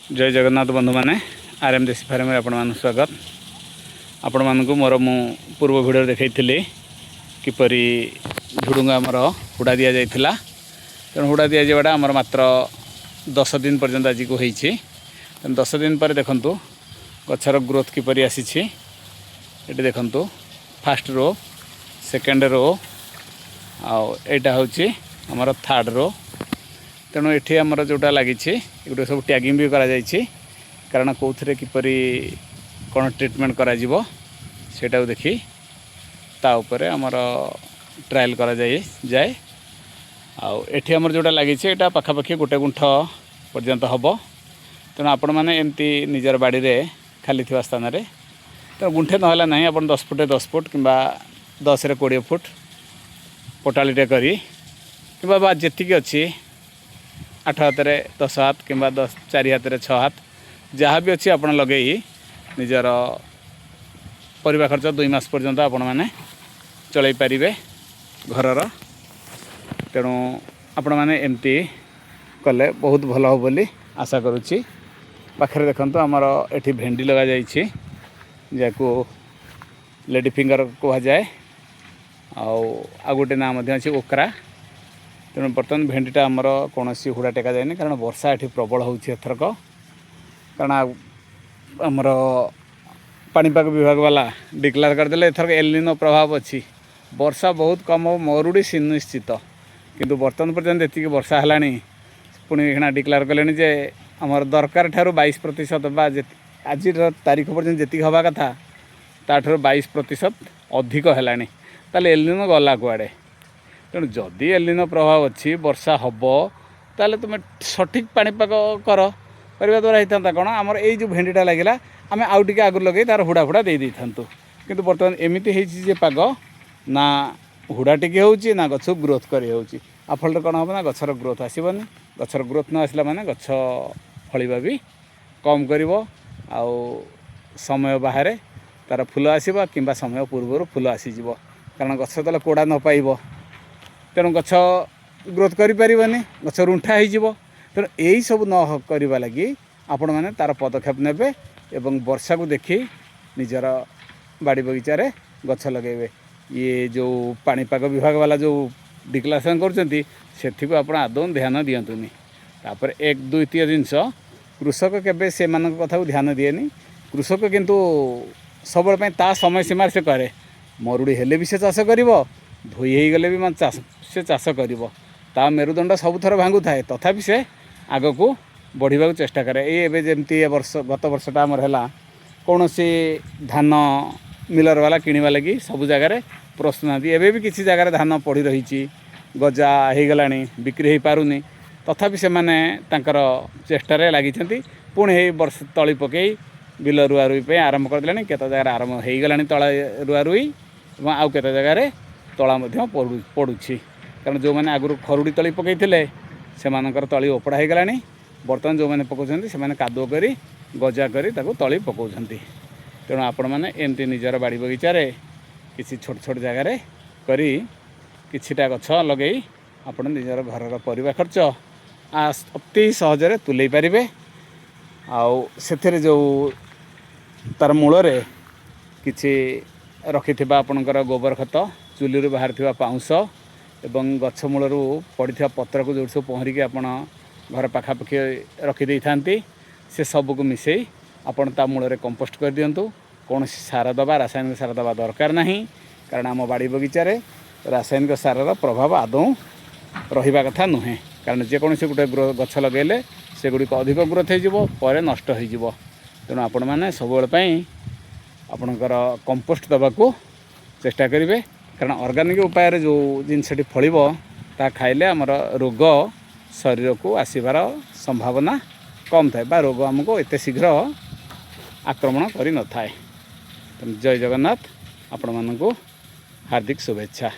जय जगन्नाथ बंधु मैंने आरएम देसी फार्म में आपण स्वागत। आपण मानक मोर मु पूर्व भिडियो देखी किपरि झुडुंगा आमर हुड़ा दि जाइथिला। तेणु हुड़ा दि जावाटा आमर मात्र 10 दिन पर्यंत आज को होईछि। 10 दिन पर देखंतु गछर ग्रोथ किपरि आसीछि। एटी देखंतु फर्स्ट रो, सेकेंड रो आउ एटा होछि आमर थर्ड रो। तेणु ये आमर जोटा लगी एगुटे सब टैगिंग भी करा जाइछि, कारण कौन किपरि कौन ट्रीटमेंट करा जीवो सेटा देखी ता उपरे आमर ट्रायल करा जाए। आउ एठी आमर जोटा लगी एटा पाखापाखि गोटे गुंठ पर्यंत हम। तेणु आपण मैंने एमती निजर बाड़ी रे खाली थिवा स्थान रे तो गुंठे नहला नहीं आप 10 फुट 10 फुट कि 10 रे 20 फुट पोटालीटे करी कि जेतिकी अच्छी 8 हाथ 10 हाथ कि 4 हाथ 6 हाथ जहाँ भी अच्छी आप लगे निजर परिवा खर्च 2 मास पर्यंत आपण मैंने चल पारे घरर। तेणु आपण मैंने एमती कले बहुत भल हो बोली आशा करुच्ची। पाखे देखंतु आमर एठी भेंडी लगा जाइछि, जाको लेडी फिंगर कहा जाए। आउ गोटे नाम अच्छी ओकरा। तेणु बर्तमान भेंडीटा आमर कौन हुड़ा टेका जाए, कारण वर्षा ये प्रबल होथरक। कारण आमर पानीपाग विभाग वाला डिक्लेयर करदे एथरक एलिनो प्रभाव अच्छी, वर्षा बहुत कम हो, मरुड़ी सुनिश्चित। किंतु बर्तमान पर्यंत ये वर्षा है पुणी डिक्लेयर कले जे आमर दरकार ठारू 22% बा आज तारीख पर्यंत जी हवा कथा ताठू 22% अधिक है। ताले एलिनो गला कुआड़े। तेणु जदि एलिनो प्रभाव अच्छी वर्षा हम ताले तुम सठिक पानीपाग करवा द्वारा होता कौन आमर ये जो भेंडीटा लगे आम आउ टे आगुरी लगे तार हुड़ा फुड़ा दे था। किंतु बर्तमान एमती है पाग ना हुड़ा टिके होची ना गछ ग्रोथ करी होची। आ फल कौन हम ना गछर ग्रोथ आसबनी। गछर ग्रोथ न आसला माने गछ फलिबा भी कम करिवो। आउ समय बाहर तार फूल आसब कि समय पूर्व फूल आसीज, कारण गछ तले कोड़ा न पाइब। तेणु गछ ग्रोथ करें, गछ रुंठा हो। तेणु यही सब न करवा लगी आपण मैंने तार पदक्षेप नेबे एवं वर्षा को देखी निजर बाड़ी बगीचार गछ लगे। ये जो पानीपाग विभाग वाला जो डिक्लेरेशन कर आदौ ध्यान दिंतुनि। तापर 1 2 3 जिनस कृषक केबे से मानक कथा को ध्यान दिएनी। कृषक किंतु सब ता समय सीमार से करे। मरुड़ी हेले भी से चाष करिवो, धोई हो गले भी से चाष करिवो। ता मेरुदंड सब थर भांगु थाए, तथापि से आग को बढ़िबा चेष्टा करे। ये जमती वर्ष गत वर्षटा आमर है कौन सी धान मिलर वाला किणवा लगी सब जगार प्रश्न नाती। एवं भी किसी जगार धान पड़ी रही गजा हो गला बिक्री हो पारुनी, तथापि से माने तांकर चेष्टार लगी पुणी वर्ष तली पकई बिल रुआ रुई आरंभ करदे। केते जगार आरंभ हो गला तला रुआ रुई और आउ केते जगार तला पड़ुछि। कारण जो मैंने आगुरी खरुड़ी तली पकई से मानकर तली ओपड़ा हो गला। बर्तमान जो मैंने पकाउछन्ति से माने कादुओ करी गजा करी ताको तली पकाउछन्ति। तेणु आपण मैंने एमती निजर बाड़ी बगीचार किसी छोट छोट जगार करी किछिटा गछ लगे आपण निजर घरर परिवा खर्च अति सहजरे तुलै पारिबे। आउ सेथिरे जो तार मूलरे किछि रखिथिबा आपणकर गोबर खत, चुलीरु बाहर पाउंश एवं गछ मूलरू पड़िथिबा पत्र को जो सब पहरिकी आपण घर पाखापाखि रखिदे थांती, से सबको मिसई आपण ता मूलरे कंपोस्ट कर दियंतु। कौन सार दबा रासायनिक सार दबा दरकार नहीं, कारण आम बाड़ी बगीचार रासायनिक सारर प्रभाव आदौ रहिबा कथा नुहे। कारण जेकोसी गोटे गछ लगेले सेगुड़ी अधिक ग्रोथ हो नष्ट हो। तेणु आपण मैंने सब आपणकर कंपोस्ट दबाको चेष्टा करेंगे, कारण ऑर्गेनिक उपाय जो जिनसटी फलिब ता खाइले आमर रोग शरीर को आसबार संभावना कम थाए, बा रोग आमको एत शीघ्र आक्रमण करि न थाए। जय जगन्नाथ, आपण मानकु हार्दिक शुभेच्छा।